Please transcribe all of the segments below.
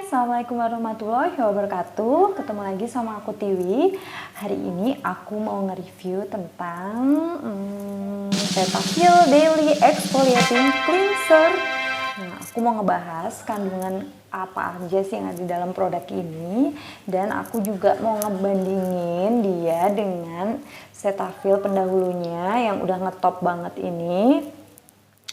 Assalamualaikum warahmatullahi wabarakatuh. Ketemu lagi sama aku Tiwi. Hari ini aku mau nge-review tentang Cetaphil Daily Exfoliating Cleanser. Nah, aku mau ngebahas kandungan apa aja sih yang ada di dalam produk ini, dan aku juga mau ngebandingin dia dengan Cetaphil pendahulunya yang udah ngetop banget ini.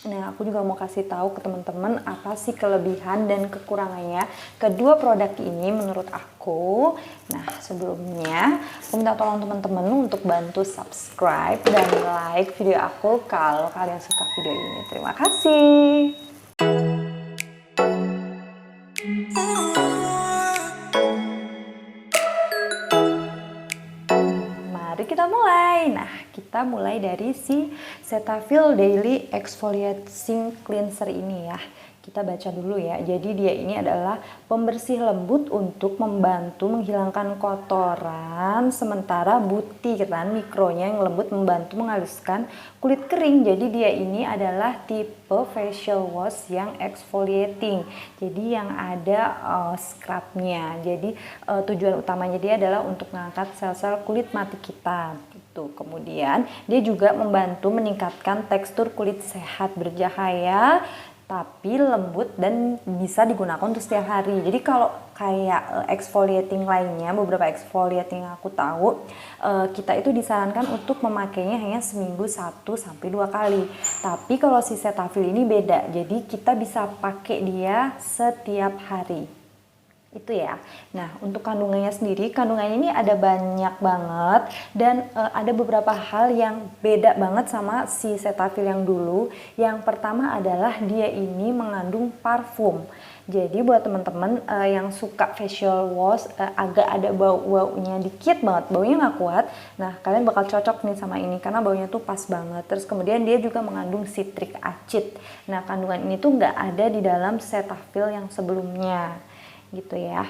Nah, aku juga mau kasih tahu ke teman-teman apa sih kelebihan dan kekurangannya kedua produk ini menurut aku. Nah, sebelumnya aku minta tolong teman-teman untuk bantu subscribe dan like video aku kalau kalian suka video ini. Terima kasih. Mari kita mulai. Nah, kita mulai dari si Cetaphil Daily Exfoliating Cleanser ini ya. Kita baca dulu ya. Jadi dia ini adalah pembersih lembut untuk membantu menghilangkan kotoran, sementara butiran mikronya yang lembut membantu menghaluskan kulit kering. Jadi dia ini adalah tipe facial wash yang exfoliating. Jadi yang ada scrubnya. Jadi tujuan utamanya dia adalah untuk mengangkat sel-sel kulit mati kita. Gitu. Kemudian dia juga membantu meningkatkan tekstur kulit sehat bercahaya tapi lembut dan bisa digunakan untuk setiap hari. Jadi kalau kayak exfoliating lainnya, beberapa exfoliating yang aku tahu, kita itu disarankan untuk memakainya hanya seminggu 1-2 kali. Tapi kalau si Cetaphil ini beda, jadi kita bisa pakai dia setiap hari. Itu ya. Nah, untuk kandungannya sendiri, kandungannya ini ada banyak banget dan ada beberapa hal yang beda banget sama si Cetaphil yang dulu. Yang pertama adalah dia ini mengandung parfum. Jadi buat teman-teman yang suka facial wash agak ada bau-baunya dikit banget, baunya nggak kuat. Nah, kalian bakal cocok nih sama ini karena baunya tuh pas banget. Terus kemudian dia juga mengandung citric acid. Nah, kandungan ini tuh nggak ada di dalam Cetaphil yang sebelumnya. Gitu ya.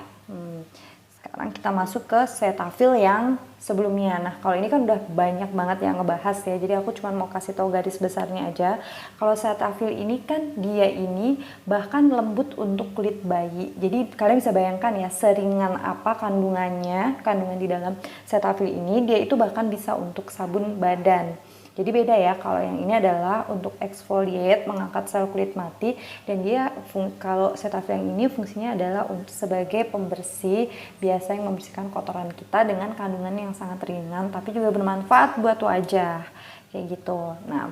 Sekarang kita masuk ke Cetaphil yang sebelumnya. Nah, kalau ini kan udah banyak banget yang ngebahas ya, jadi aku cuma mau kasih tahu garis besarnya aja. Kalau Cetaphil ini kan dia ini bahkan lembut untuk kulit bayi. Jadi kalian bisa bayangkan ya seringan apa kandungan di dalam Cetaphil ini. Dia itu bahkan bisa untuk sabun badan. Jadi beda ya, kalau yang ini adalah untuk exfoliate, mengangkat sel kulit mati, dan dia kalau Cetaphil yang ini fungsinya adalah untuk sebagai pembersih biasa yang membersihkan kotoran kita dengan kandungan yang sangat ringan tapi juga bermanfaat buat wajah kayak gitu. Nah,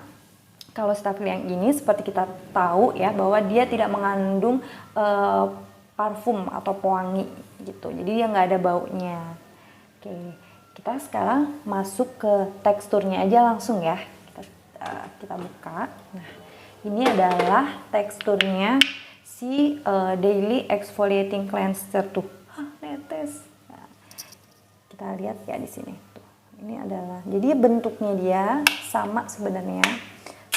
kalau Cetaphil yang ini seperti kita tahu ya bahwa dia tidak mengandung parfum atau pewangi gitu, jadi dia nggak ada baunya. Oke. Kita sekarang masuk ke teksturnya aja langsung ya. Kita buka. Nah, ini adalah teksturnya si Daily Exfoliating Cleanser tuh. Netes. Nah, kita lihat ya di sini. Tuh. Ini adalah. Jadi bentuknya dia sama sebenarnya,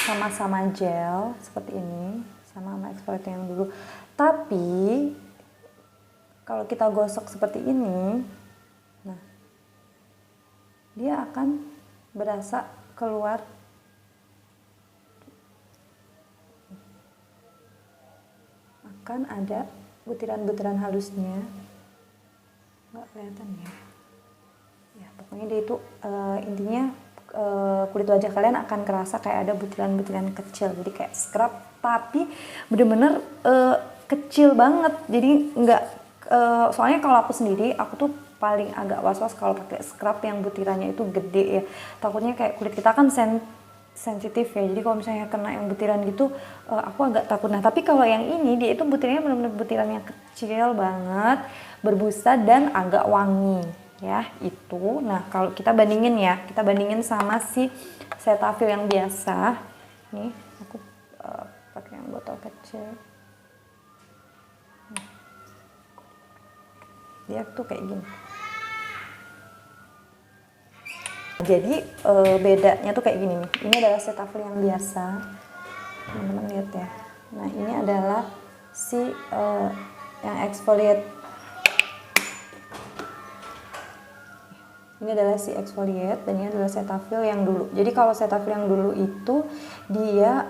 sama-sama gel seperti ini, sama exfoliating yang dulu. Tapi kalau kita gosok seperti ini, nah, dia akan berasa keluar akan ada butiran-butiran halusnya, nggak kelihatan ya pokoknya dia itu intinya kulit wajah kalian akan kerasa kayak ada butiran-butiran kecil, jadi kayak scrub tapi bener-bener kecil banget. Jadi nggak soalnya kalau aku sendiri, aku tuh paling agak was-was kalau pakai scrub yang butirannya itu gede ya, takutnya kayak kulit kita kan sensitif ya, jadi kalau misalnya kena yang butiran gitu aku agak takut. Nah, tapi kalau yang ini dia itu butirannya benar-benar butirannya kecil banget, berbusa dan agak wangi ya itu. Nah, kalau kita bandingin sama si Cetaphil yang biasa nih, aku pakai yang botol kecil. Dia tuh kayak gini. Jadi bedanya tuh kayak gini nih. Ini adalah Cetaphil yang biasa, teman-teman lihat ya. Nah, ini adalah si yang exfoliate. Ini adalah si exfoliate dan ini adalah Cetaphil yang dulu. Jadi kalau Cetaphil yang dulu itu dia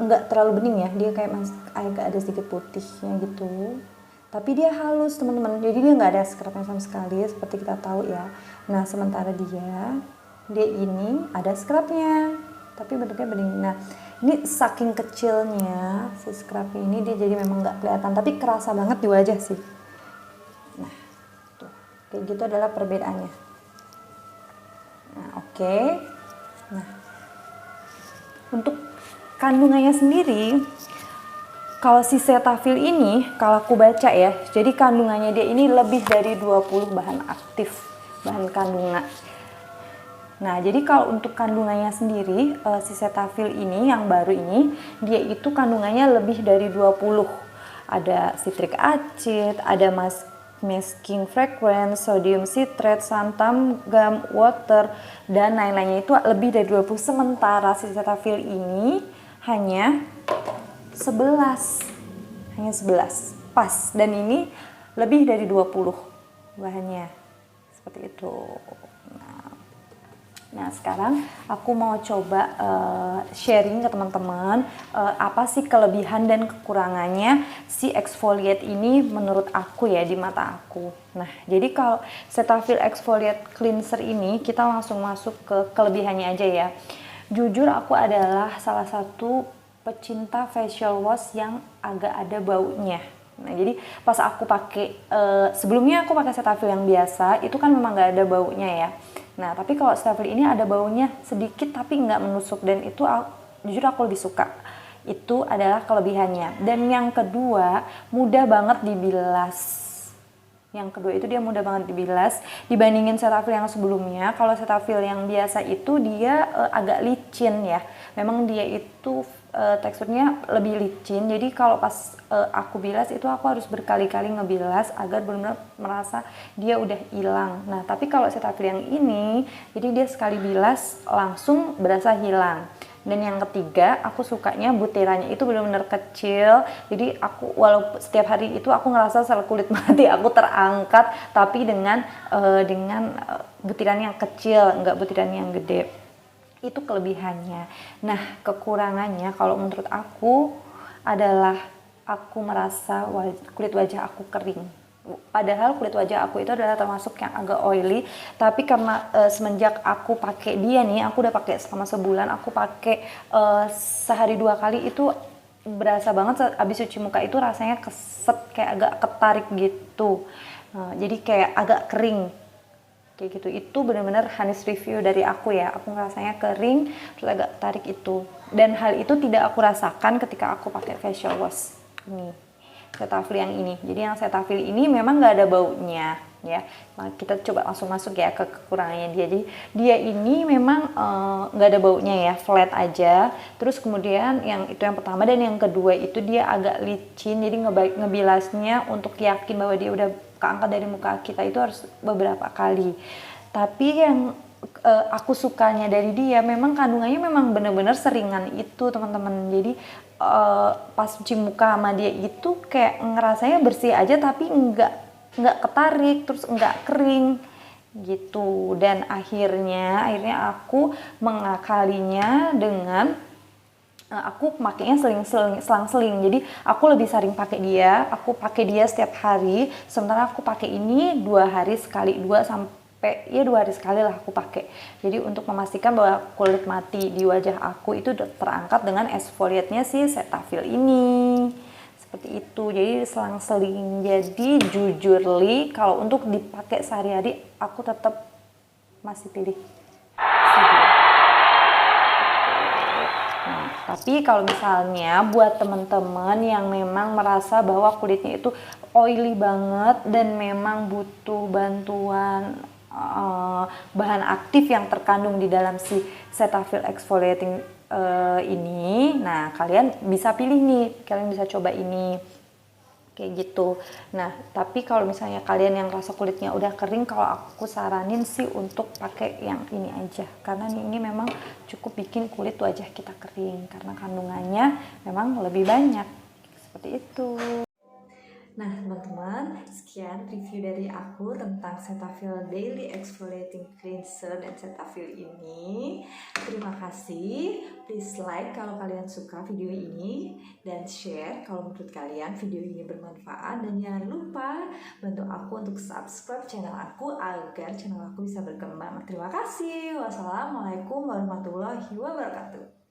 nggak terlalu bening ya, dia kayak agak ada sedikit putihnya gitu. tapi dia halus teman-teman, jadi dia nggak ada scrubnya sama sekali seperti kita tahu ya. Nah sementara dia ini ada scrubnya tapi bentuknya bening. Nah ini saking kecilnya si scrub ini, dia jadi memang nggak kelihatan tapi kerasa banget di wajah sih. Nah tuh kayak gitu adalah perbedaannya. Nah oke. Nah untuk kandungannya sendiri, kalau si Cetaphil ini, kalau aku baca ya, jadi kandungannya dia ini lebih dari 20 bahan aktif, bahan kandungan. Nah, jadi kalau untuk kandungannya sendiri, si Cetaphil ini yang baru ini, dia itu kandungannya lebih dari 20. Ada citric acid, ada masking fragrance, sodium citrate, santam, gum, water, dan lain-lainnya itu lebih dari 20. Sementara si Cetaphil ini hanya 11, hanya 11 pas, dan ini lebih dari 20 bahannya seperti itu. Nah sekarang aku mau coba sharing ke teman-teman apa sih kelebihan dan kekurangannya si exfoliate ini menurut aku ya, di mata aku. Nah jadi kalau Cetaphil exfoliate cleanser ini kita langsung masuk ke kelebihannya aja ya. Jujur aku adalah salah satu pecinta facial wash yang agak ada baunya. Nah jadi pas aku pakai sebelumnya aku pakai Cetaphil yang biasa itu kan memang nggak ada baunya ya. Nah tapi kalau Cetaphil ini ada baunya sedikit tapi nggak menusuk, dan itu jujur aku lebih suka. Itu adalah kelebihannya. Dan yang kedua, mudah banget dibilas. Yang kedua itu dia mudah banget dibilas dibandingin Cetaphil yang sebelumnya. Kalau Cetaphil yang biasa itu dia agak licin ya. Memang dia itu teksturnya lebih licin. Jadi kalau pas aku bilas itu aku harus berkali-kali ngebilas agar benar-benar merasa dia udah hilang. Nah, tapi kalau Cetaphil yang ini, jadi dia sekali bilas langsung berasa hilang. Dan yang ketiga, aku sukanya butirannya itu benar-benar kecil. Jadi aku walaupun setiap hari itu aku ngerasa sel kulit mati aku terangkat, tapi dengan butiran yang kecil, enggak butiran yang gede. Itu kelebihannya. Nah, kekurangannya kalau menurut aku adalah aku merasa kulit wajah aku kering. Padahal kulit wajah aku itu adalah termasuk yang agak oily, tapi karena semenjak aku pakai dia nih, aku udah pakai selama sebulan, aku pakai sehari 2 kali itu berasa banget abis cuci muka itu rasanya keset, kayak agak ketarik gitu. Jadi kayak agak kering kayak gitu. Itu benar-benar honest review dari aku ya, aku ngerasanya kering terus agak tarik itu, dan hal itu tidak aku rasakan ketika aku pakai facial wash ini, Cetaphil yang ini. Jadi yang Cetaphil ini memang nggak ada baunya ya. Nah, kita coba langsung masuk ya ke kekurangannya dia. Jadi dia ini memang nggak ada baunya ya, flat aja. Terus kemudian yang itu yang pertama, dan yang kedua itu dia agak licin. Jadi ngebilasnya untuk yakin bahwa dia udah keangkat dari muka kita itu harus beberapa kali. Tapi yang aku sukanya dari dia memang kandungannya memang benar-benar seringan itu teman-teman. Jadi pas cuci muka sama dia itu kayak ngerasanya bersih aja tapi nggak ketarik, terus nggak kering gitu. Dan akhirnya aku mengakalinya dengan aku pakainya selang-seling. Jadi aku lebih sering pakai dia, aku pakai dia setiap hari. Sementara aku pakai ini 2 hari sekali, 2 hari sekali lah aku pakai. Jadi untuk memastikan bahwa kulit mati di wajah aku itu terangkat dengan exfoliate-nya si Cetaphil ini. Seperti itu. Jadi selang-seling. Jadi jujur li, kalau untuk dipakai sehari-hari aku tetap masih pilih tapi kalau misalnya buat teman-teman yang memang merasa bahwa kulitnya itu oily banget dan memang butuh bantuan bahan aktif yang terkandung di dalam si Cetaphil exfoliating ini, nah kalian bisa pilih nih, kalian bisa coba ini kayak gitu. Nah tapi kalau misalnya kalian yang rasa kulitnya udah kering, kalau aku saranin sih untuk pakai yang ini aja, karena ini memang cukup bikin kulit wajah kita kering karena kandungannya memang lebih banyak seperti itu. Nah teman-teman, sekian review dari aku tentang Cetaphil Daily Exfoliating Cleanser dan Cetaphil ini. Terima kasih. Please like kalau kalian suka video ini dan share kalau menurut kalian video ini bermanfaat, dan jangan lupa bantu aku untuk subscribe channel aku agar channel aku bisa berkembang. Terima kasih. Wassalamualaikum warahmatullahi wabarakatuh.